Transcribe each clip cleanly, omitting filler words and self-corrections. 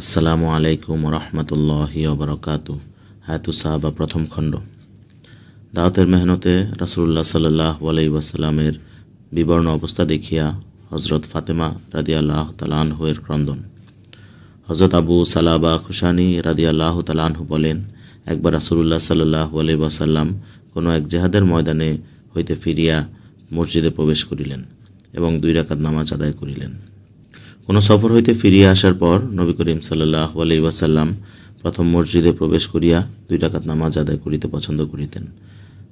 আসসালামু আলাইকুম রহমতুল্লাহি ওবরাকাতু। হায়াতু সাহাবা প্রথম খণ্ড। দাওয়াতের মেহনতে রাসূলুল্লাহ সাল্লাল্লাহু আলাইহি ওয়াসাল্লামের বিবর্ণ অবস্থা দেখিয়া হযরত ফাতেমা রাদিয়াল্লাহু তাআলা আনহু এর ক্রন্দন। হযরত আবু সালাবা খুশানি রাদিয়াল্লাহু তাআলা আনহু বলেন, একবার রাসূলুল্লাহ সাল্লাল্লাহু আলাইহি ওয়াসাল্লাম কোনো এক জিহাদের ময়দানে হইতে ফিরিয়া মসজিদে প্রবেশ করিলেন এবং 2 রাকাত নামাজ আদায় করিলেন। কোনো সফর হইতে ফিরিয়া আসার পর নবী করিম সাল্লাল্লাহু আলাইহি ওয়াসাল্লাম প্রথম মসজিদে প্রবেশ করিয়া 2 রাকাত নামাজ আদায় করিতে পছন্দ করিতেন।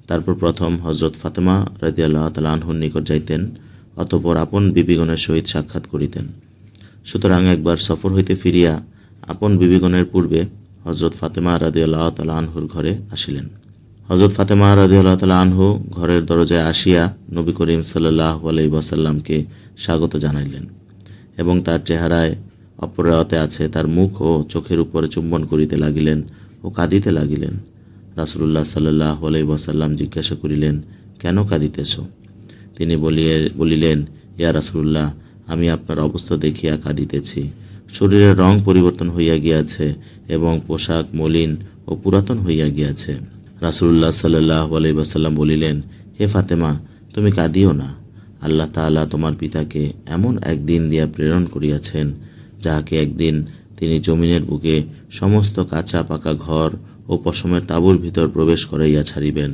তারপর প্রথম হযরত ফাতেমা রাদিয়াল্লাহু তাআলা আনহুর নিকট যাইতেন, অতঃপর আপন বিবিগণের সহিত সাক্ষাৎ করিতেন। সুতরাং একবার সফর হইতে ফিরিয়া আপন বিবিগণের পূর্বে হযরত ফাতেমা রাদিয়াল্লাহু তাআলা আনহুর ঘরে আসিলেন। হযরত ফাতেমা রাদিয়াল্লাহু তাআলা আনহু ঘরের দরজায় আসিয়া নবী করিম সাল্লাল্লাহু আলাইহি ওয়াসাল্লামকে স্বাগত জানাইলেন এবং তার চেহারায় অপরায়তে আছে তার মুখ ও চোখের উপরে চুম্বন করিতে লাগিলেন ও কাঁদিতে লাগিলেন। রাসূলুল্লাহ সাল্লাল্লাহু আলাইহি ওয়াসাল্লাম জিজ্ঞাসা করিলেন, কেন কাঁদিতেছ? তিনি বলিলেন, ইয়া রাসূলুল্লাহ, আমি আপনার অবস্থা দেখিয়া কাঁদিতেছি। শরীরের রং পরিবর্তন হইয়া গিয়াছে এবং পোশাক মলিন ও পুরাতন হইয়া গিয়াছে। রাসূলুল্লাহ সাল্লাল্লাহু আলাইহি ওয়াসাল্লাম বলিলেন, হে ফাতেমা, তুমি কাঁদিও না। আল্লাহ তাআলা তোমার পিতাকে এমন একদিন দিয়া প্রেরণ করিয়াছেন, যাহাকে একদিন তিনি জমিনের বুকে সমস্ত কাঁচা পাকা ঘর ও পশমের তাঁবুর ভিতর প্রবেশ করাইয়া ছাড়িবেন।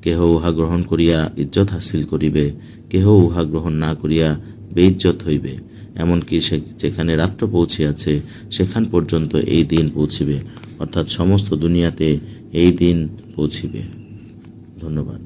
কেহ উহা গ্রহণ করিয়া ইজ্জত হাসিল করিবে, কেহ উহা গ্রহণ না করিয়া বেইজ্জত হইবে। এমনকি যেখানে রাত্র পৌঁছিয়াছে সেখান পর্যন্ত এই দিন পৌঁছিবে, অর্থাৎ সমস্ত দুনিয়াতে এই দিন পৌঁছিবে। ধন্যবাদ।